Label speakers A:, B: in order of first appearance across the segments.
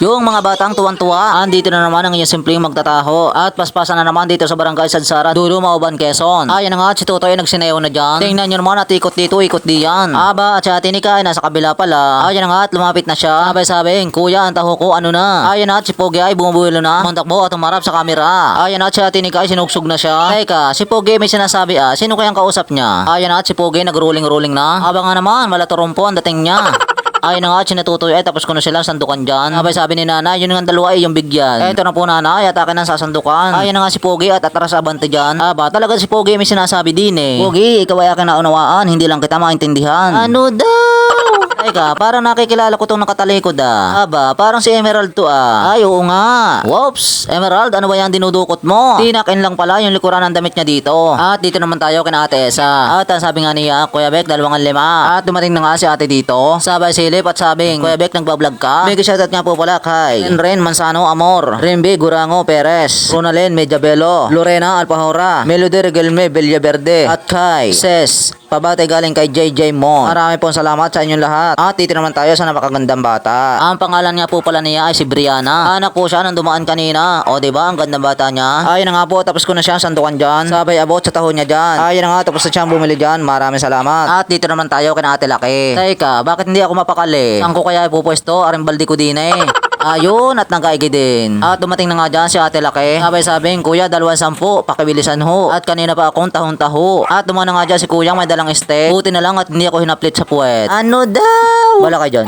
A: Yung mga batang tuwan-tuwa, andito na naman ang inyong simpleng magtataho at paspasan na naman dito sa barangay Sadsara, Dulo, Mauban, Quezon. Ayan na nga, si Totoy nagsinew na dyan. Tingnan nyo naman at ikot dito, ikot diyan. Aba, at si Ate Nika ay nasa kabila pala. Ayan na nga at lumapit na siya. Abay sabing, kuya, ang taho ko, ano na? Ayan na at si Pogi ay bumubuelo na. Muntakbo at umarap sa kamera. Ayan na at si Ate Nika ay sinugsog na siya. Teka, si Pogi may sinasabi sino kayang kausap niya? Ayan na at si Pogi nag-rolling-rolling na. Aba nga naman, malaturumpo ang dating niya. Ay na nga, sinatutoy tapos ko na silang sandukan dyan. Abay sabi ni nanay, yun nga dalawa ay yung bigyan. Eto na po nanay, at akin ang sasandukan. Ay na nga si Pogi at atras abante dyan. Aba, talaga si Pogi may sinasabi din eh. Pogi, ikaw ay akin naunawaan, hindi lang kita maintindihan. Ano daw? Teka, parang nakikilala ko tong nakatalikod Aba, parang si Emerald to Ay, oo nga. Whoops, Emerald, ano ba yan dinudukot mo? Tinakin lang pala yung likuran ng damit niya dito. At dito naman tayo kina Ate Esa. At ang sabi nga niya, Kuya Bek, 2,500. At dumating na nga si ate dito. Sabay silip at sabing, Kuya Bek, nagbablog ka? Big shoutout nga po pala kay Ren Manzano Amor, Rimby Gurango Perez, Ronalyn Mediabelo, Lorena Alpahora, Melody Regelme Villaverde, at kay Ses Pabatay galing kay JJ Mon. Marami pong salamat sa inyong lahat. At dito naman tayo sa napakagandang bata. Ang pangalan nga po pala niya ay si Brianna. Anak po siya nang dumaan kanina. O diba, ang gandang bata niya. Ayun na nga po, tapos ko na siya sandukan dyan. Sabay abot sa taho niya dyan. Ayun na nga, tapos na siyang bumili dyan. Maraming salamat. At dito naman tayo kay Ate Laki. Teka, bakit hindi ako mapakali? Saan ko kaya ipupwesto? Arimbaldi ko din eh. Ayun, at nagkaigi din. At dumating na nga dyan si Ate Laki. Sabay sabing, Kuya, 210, pakibilisan ho. At kanina pa akong tahon-taho. At dumaan na nga dyan si Kuya, may dalang este. Buti na lang at hindi ako hinaplit sa puwet. Ano daw? Wala kayo dyan.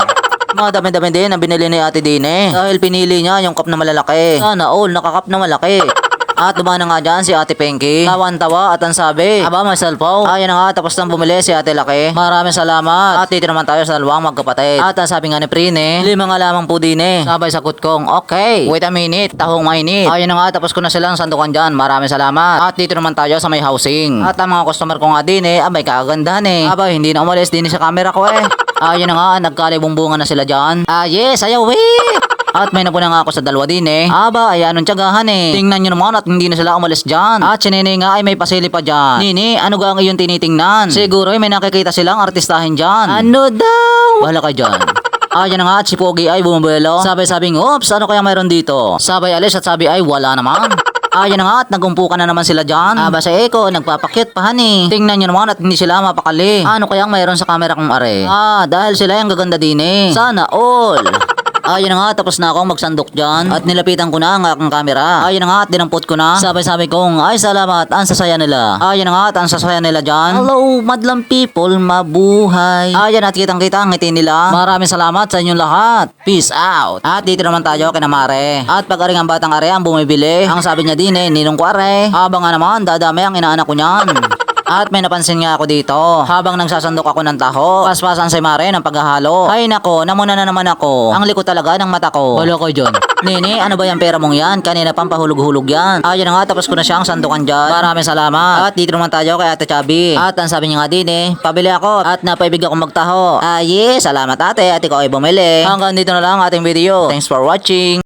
A: Mga dami-dami din ang binili ni Ate Dine. Dahil pinili niya yung cup na malalaki. Sana all, nakakap na malaki. At dumaan na nga dyan si Ate Pinky. Tawan-tawa at ang sabi, aba may cellphone. Ayun na nga, tapos nang bumili si Ate Laki. Maraming salamat. At dito naman tayo sa dalawang magkapatid. At ang sabi nga ni Prine, 5 nga lamang po din eh. Sabay sagot kong, okay, wait a minute, tahong mainit. Ayun na nga, tapos ko na silang sandukan dyan. Maraming salamat. At dito naman tayo sa may housing. At ang mga customer ko nga din eh, abay kagandahan eh. Abay, hindi na umalis din sa camera ko eh. Ayun na nga, nagkalibong-bunga na sila dyan. Yes, ayaw eh. At may napuna nga ako sa dalawa din eh. Aba, ay anong tiyagahan eh. Tingnan nyo naman at hindi na sila umalis dyan. At si Nene nga ay may pasili pa dyan. Nini, ano ga ang iyong tinitingnan? Siguro ay may nakikita silang artistahin dyan. Ano daw? Bahala ka dyan. Ayan na nga at si Pogi ay bumubuelo. Sabing, oops, ano kaya mayroon dito? Sabay alis at sabi ay wala naman. Ayan na nga at nagumpukan na naman sila dyan. Aba sa Eko, nagpapakyut pa hani. Tingnan nyo naman at hindi sila mapakali. Ano kayang mayroon sa camera kong are? Dahil sila yung gaganda din eh. Sana all. Ayun na nga, tapos na akong magsandok dyan. At nilapitan ko na ang aking camera. Ayun na nga, at dinampot ko na. Sabay-sabay kong, ay salamat, ang sasaya nila. Ayun na nga, at ang sasaya nila dyan. Hello, madlang people, mabuhay. Ayun at kitang-kita ang ngiti nila. Maraming salamat sa inyong lahat. Peace out. At dito naman tayo kina Mare. At pag-aring ang batang are ang bumibili. Ang sabi niya din eh, ninong ko are. Aba nga naman, dadami ang inaanak ko niyan. At may napansin nga ako dito. Habang nagsasandok ako ng taho, paspasan si Mare ng paghahalo. Ay nako, namuna na naman ako. Ang likot talaga ng mata ko. Wala ko dyan. Nini, ano ba yung pera mong yan? Kanina pang pahulog-hulog yan. Ayun na nga, tapos ko na siyang sandukan dyan. Maraming salamat. At dito naman tayo kay Ate Chubby. At ang sabi niya nga din eh, pabili ako at napaibig akong magtaho. Yes, salamat ate. At ikaw ay bumili. Hanggang dito na lang ating video. Thanks for watching.